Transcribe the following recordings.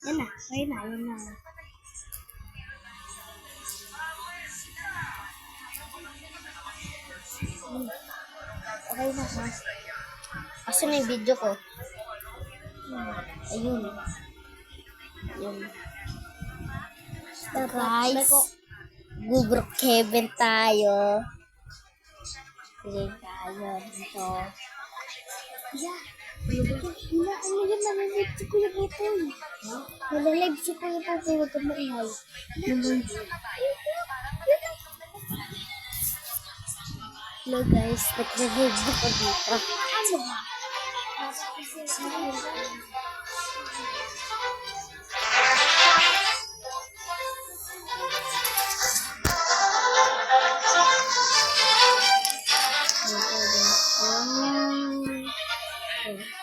Yan na. Ayun na. Ayun na. Okay na ha. Kasi may video ko. Ayun. Ayun. Guys. Google Kevin tayo. Sige tayo dito. Yeah. Ano yun? Nalalive si Kuya Ito. Nalalive si Kuya Ito. Huwag ka maingay. Hello guys. Nag-review ko dito. Ano ba?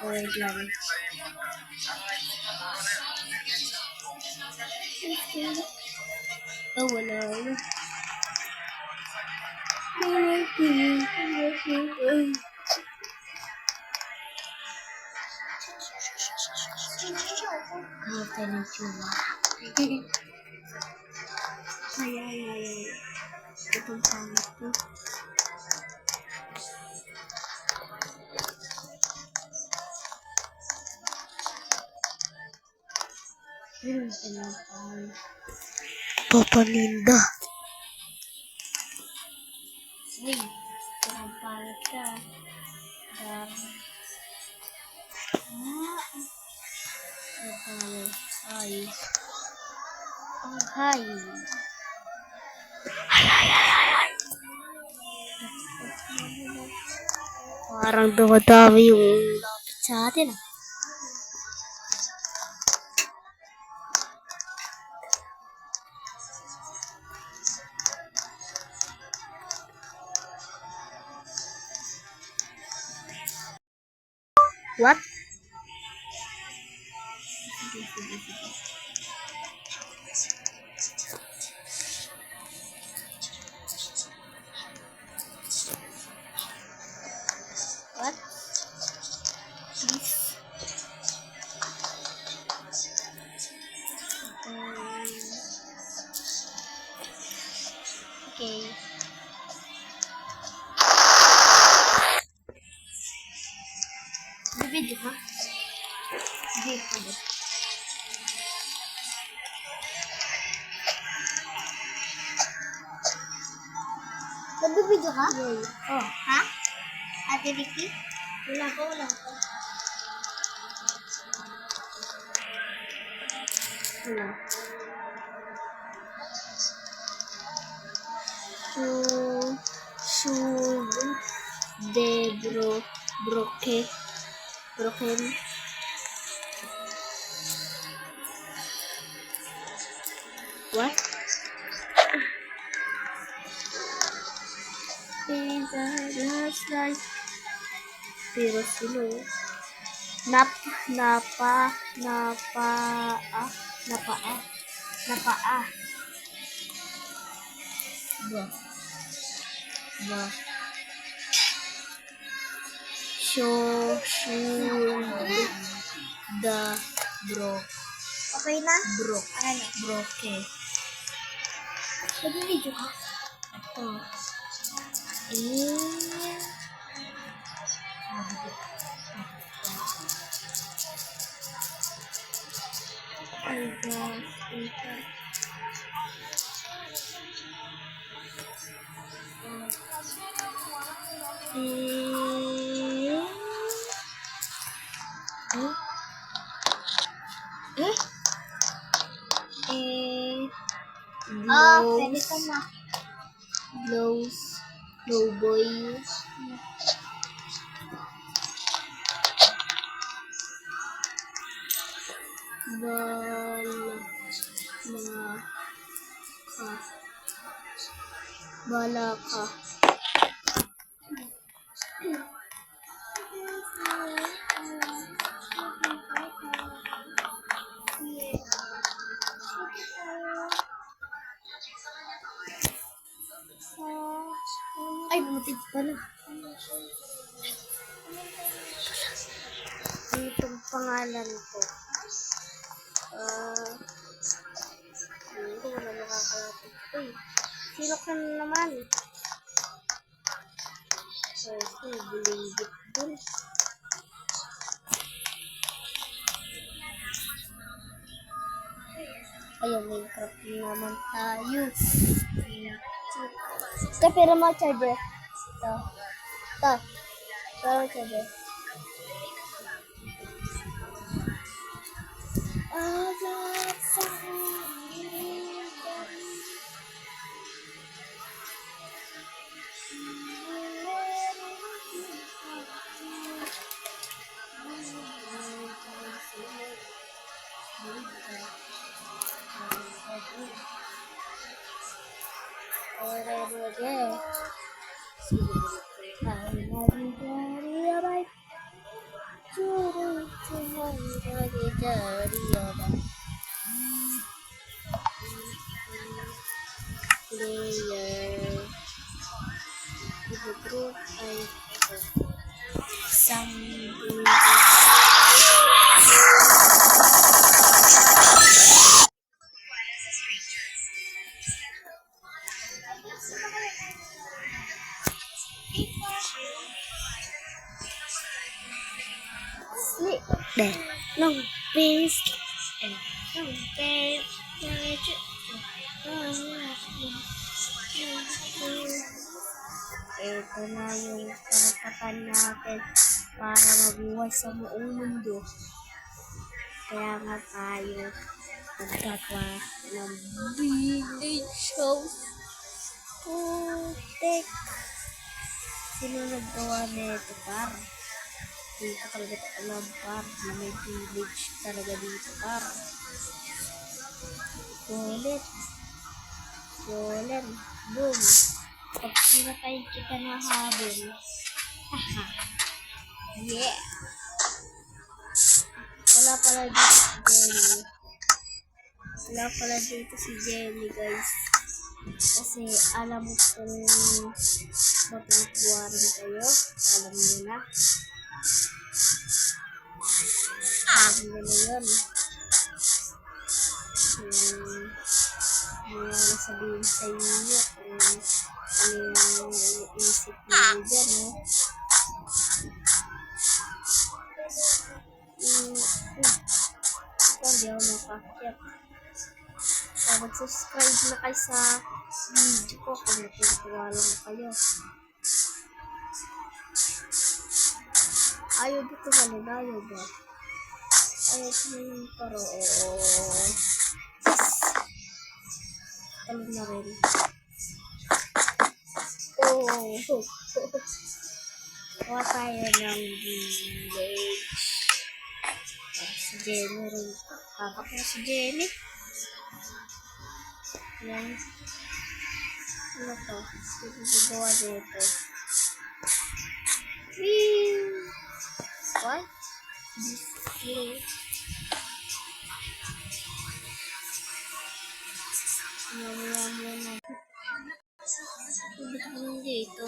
Wait lang. Oh, wala. Kaka ng chula. Ay. Itong pangit to. Papa Ninda. Uy, parang palat ka. Ay. Ang hay. Parang dumadami yung lapit sa atin. What? What? Please. Okay. Video ha? Video. Nagbibideo ka? Oh. Ha? Ate Vicky? Wala ko. Wala. Broken. What? Last night. Pero sino? Napaa. Ba. Okay na? Broke. Nag-video ka? Ito. Ay gosh. Glowboy. Balaka. Ay, butik pala. Ano itong pangalan ko? Sino ka naman? Okay, bulinggit dun. Ayun, Minecraft naman tayo. Ito, pero mo charger. Ito. Ito. Pero charger. Player the group ay something sleep there no peace no peace ito na yung karapatan natin para mabuhay sa buong mundo. Kaya nga tayo magkakwa ng village house. Putek. Sino naggawa nito par? Hindi ko talaga alam par na may village talaga dito par. Golem. Golem. Boom. Pag sinatay kita na habol. Haha. Yeah. Wala pala dito si Jenny. Wala pala dito si Jenny guys. Kasi alam mo kung matutuwarin kayo. Alam nyo na. Alam nyo na yun. May sabihin sa inyo kung ano yung isip nyo dyan, no? Hindi ako makakyat. So, mag-subscribe na kayo sa video ko kung natutuwa lang kayo. Ayaw dito malinayo ba? Ayaw yung paro. Talo na rin. Kuha tayo ng village. Si Jenny rin. Kakap na si Jenny. Yan. Ano to? Sino gagawa dito? What? Display. Yum na. Ibig mo dito.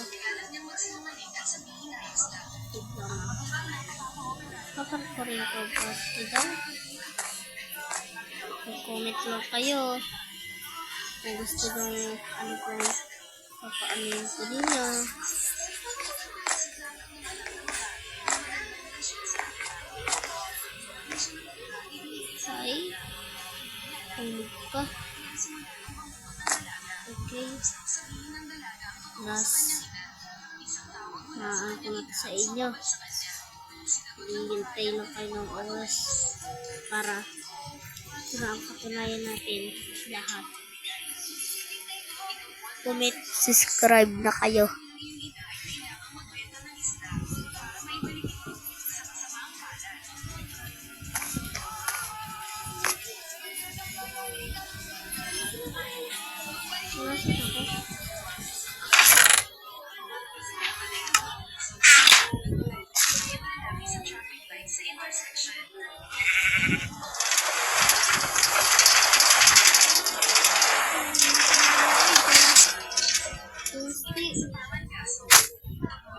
Tignan. Kapag ko rin ko ba? Tignan. Mag-comment lang kayo. Kung gusto nyo ano po papaamin ko ninyo. Ay. Tulog pa. Okay. Last. Naan ko na sa inyo. Hintay lang kayo ng oras para ang katunayan natin lahat. Comment, subscribe na kayo.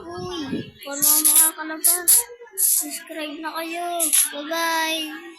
Uy, kung mga kalabas, subscribe na kayo. Bye-bye!